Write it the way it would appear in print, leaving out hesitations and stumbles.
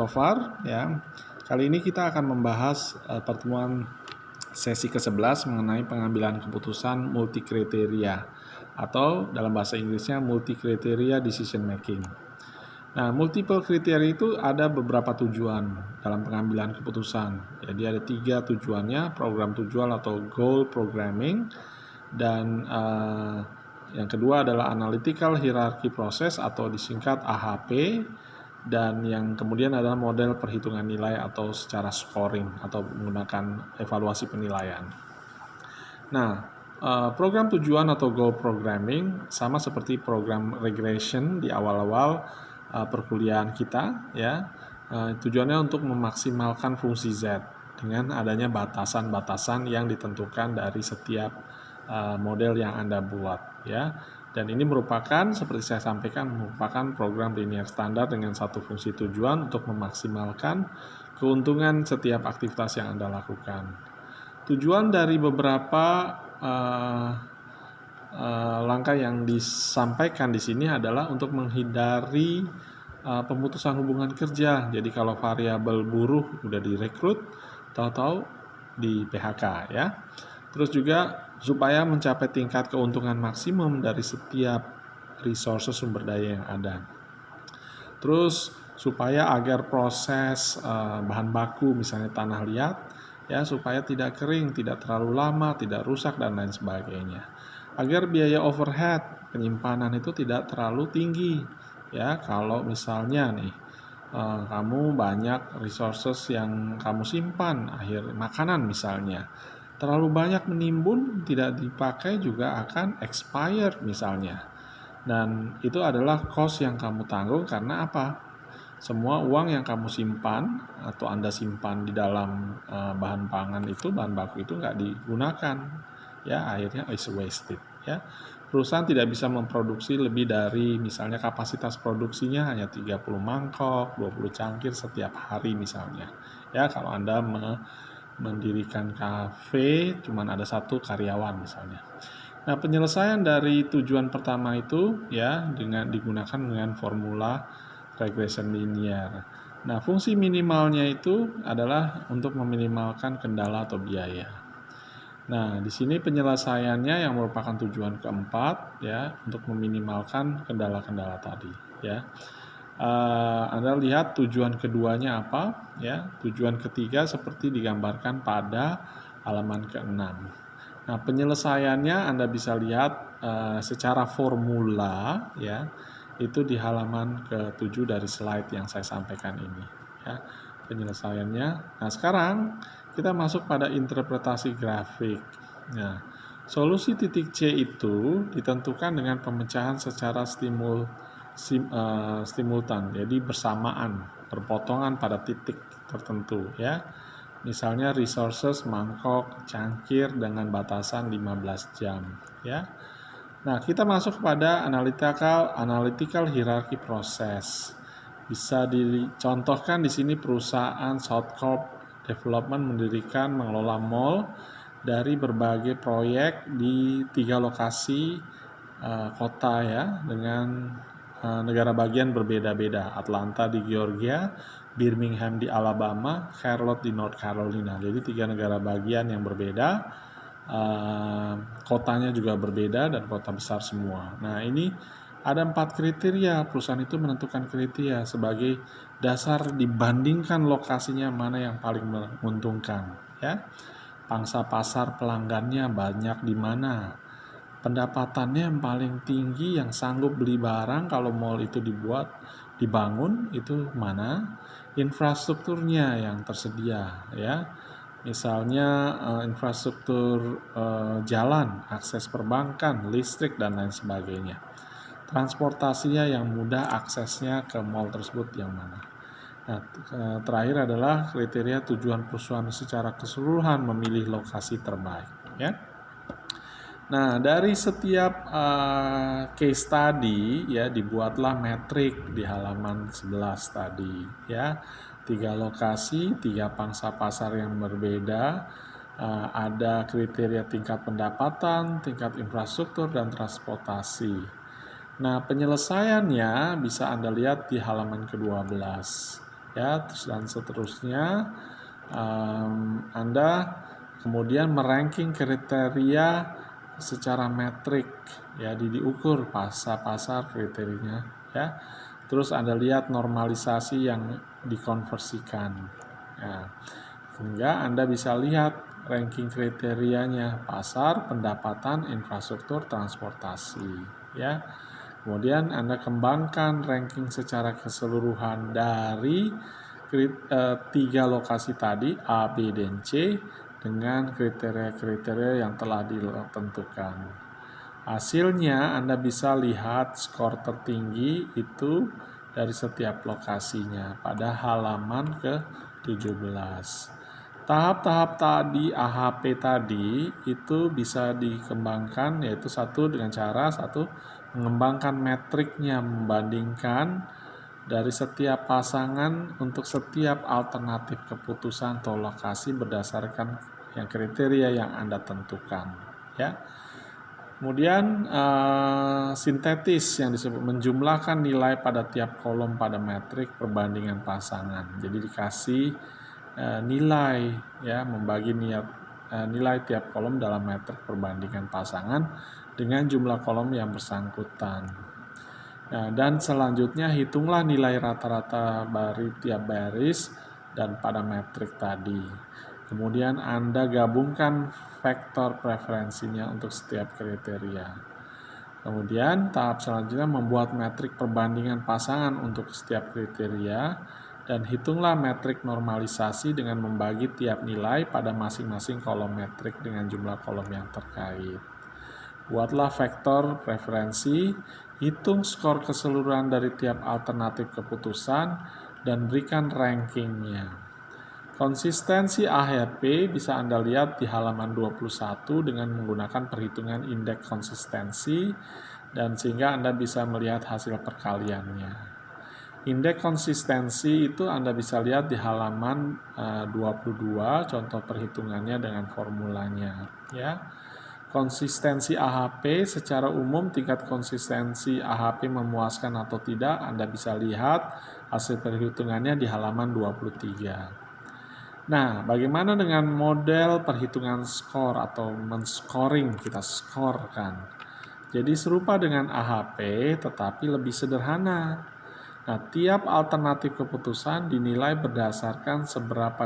far ya. Kali ini kita akan membahas pertemuan sesi ke-11 mengenai pengambilan keputusan multi kriteria atau dalam bahasa Inggrisnya multi kriteria decision making. Nah, multiple kriteria itu ada beberapa tujuan dalam pengambilan keputusan. Jadi ada 3 tujuannya, program tujuan atau goal programming, dan yang kedua adalah analytical hierarchy process atau disingkat AHP, dan yang kemudian adalah model perhitungan nilai atau secara scoring atau menggunakan evaluasi penilaian. Nah, program tujuan atau goal programming sama seperti program regression di awal-awal perkuliahan kita ya. Tujuannya untuk memaksimalkan fungsi Z dengan adanya batasan-batasan yang ditentukan dari setiap model yang Anda buat ya. Dan ini merupakan, seperti saya sampaikan, merupakan program linear standar dengan satu fungsi tujuan untuk memaksimalkan keuntungan setiap aktivitas yang Anda lakukan. Tujuan dari beberapa langkah yang disampaikan di sini adalah untuk menghindari pemutusan hubungan kerja. Jadi kalau variabel buruh udah direkrut, tahu-tahu di PHK ya. Terus juga supaya mencapai tingkat keuntungan maksimum dari setiap resources sumber daya yang ada. Terus supaya agar proses bahan baku misalnya tanah liat ya supaya tidak kering, tidak terlalu lama, tidak rusak dan lain sebagainya. Agar biaya overhead penyimpanan itu tidak terlalu tinggi ya. Kalau misalnya nih kamu banyak resources yang kamu simpan, akhir makanan misalnya, terlalu banyak menimbun, tidak dipakai juga akan expired misalnya. Dan itu adalah cost yang kamu tanggung karena apa? Semua uang yang kamu simpan atau Anda simpan di dalam bahan pangan itu, bahan baku itu nggak digunakan. Ya, akhirnya is wasted. Ya. Perusahaan tidak bisa memproduksi lebih dari misalnya kapasitas produksinya hanya 30 mangkok, 20 cangkir setiap hari misalnya. Ya, kalau Anda mendirikan kafe cuman ada 1 karyawan misalnya. Nah, penyelesaian dari tujuan pertama itu ya digunakan dengan formula regression linear. Nah, fungsi minimalnya itu adalah untuk meminimalkan kendala atau biaya. Nah, di sini penyelesaiannya yang merupakan tujuan keempat ya untuk meminimalkan kendala-kendala tadi ya. Anda lihat tujuan keduanya apa ya. Tujuan ketiga seperti digambarkan pada halaman ke-6. Nah, penyelesaiannya Anda bisa lihat secara formula ya. Itu di halaman ke-7 dari slide yang saya sampaikan ini ya. Penyelesaiannya. Nah, sekarang kita masuk pada interpretasi grafik. Nah, solusi titik C itu ditentukan dengan pemecahan secara simultan, jadi bersamaan, berpotongan pada titik tertentu ya. Misalnya resources mangkok, cangkir dengan batasan 15 jam ya. Nah, kita masuk pada analytical hierarchy process. Bisa dicontohkan di sini perusahaan Southcorp Development mendirikan mengelola mall dari berbagai proyek di 3 lokasi kota ya dengan negara bagian berbeda-beda. Atlanta di Georgia, Birmingham di Alabama, Charlotte di North Carolina. Jadi 3 negara bagian yang berbeda, kotanya juga berbeda dan kota besar semua. Nah, ini ada 4 kriteria. Perusahaan itu menentukan kriteria sebagai dasar dibandingkan lokasinya mana yang paling menguntungkan ya. Pangsa pasar pelanggannya banyak di mana, pendapatannya yang paling tinggi yang sanggup beli barang kalau mall itu dibangun itu mana, infrastrukturnya yang tersedia ya. Misalnya infrastruktur jalan, akses perbankan, listrik dan lain sebagainya. Transportasinya yang mudah aksesnya ke mall tersebut yang mana. Nah, terakhir adalah kriteria tujuan perusahaan secara keseluruhan memilih lokasi terbaik ya. Nah, dari setiap case study ya dibuatlah metrik di halaman 11 tadi ya. 3 lokasi, 3 pangsa pasar yang berbeda, ada kriteria tingkat pendapatan, tingkat infrastruktur dan transportasi. Nah, penyelesaiannya bisa Anda lihat di halaman ke-12. ya, dan seterusnya. Anda kemudian meranking kriteria secara metrik, ya, diukur pasar kriterianya, ya. Terus Anda lihat normalisasi yang dikonversikan, ya, sehingga Anda bisa lihat ranking kriterianya pasar, pendapatan, infrastruktur, transportasi, ya. Kemudian Anda kembangkan ranking secara keseluruhan dari 3 lokasi tadi A, B, dan C dengan kriteria-kriteria yang telah ditentukan. Hasilnya Anda bisa lihat skor tertinggi itu dari setiap lokasinya pada halaman ke-17. Tahap-tahap tadi AHP tadi itu bisa dikembangkan, yaitu dengan cara mengembangkan metriknya, membandingkan dari setiap pasangan untuk setiap alternatif keputusan atau lokasi berdasarkan yang kriteria yang Anda tentukan, ya. Kemudian sintetis yang disebut menjumlahkan nilai pada tiap kolom pada metrik perbandingan pasangan. Jadi dikasih nilai, ya, membagi nilai tiap kolom dalam metrik perbandingan pasangan dengan jumlah kolom yang bersangkutan. Nah, dan selanjutnya hitunglah nilai rata-rata dari tiap baris dan pada metrik tadi. Kemudian Anda gabungkan vektor preferensinya untuk setiap kriteria. Kemudian tahap selanjutnya membuat metrik perbandingan pasangan untuk setiap kriteria dan hitunglah metrik normalisasi dengan membagi tiap nilai pada masing-masing kolom metrik dengan jumlah kolom yang terkait. Buatlah vektor preferensi, hitung skor keseluruhan dari tiap alternatif keputusan, dan berikan rankingnya. Konsistensi AHP bisa Anda lihat di halaman 21 dengan menggunakan perhitungan indeks konsistensi, dan sehingga Anda bisa melihat hasil perkaliannya. Indeks konsistensi itu Anda bisa lihat di halaman 22, contoh perhitungannya dengan formulanya, ya. Konsistensi AHP secara umum, tingkat konsistensi AHP memuaskan atau tidak Anda bisa lihat hasil perhitungannya di halaman 23. Nah, bagaimana dengan model perhitungan skor atau men-scoring, kita skorkan. Jadi serupa dengan AHP tetapi lebih sederhana. Nah, tiap alternatif keputusan dinilai berdasarkan seberapa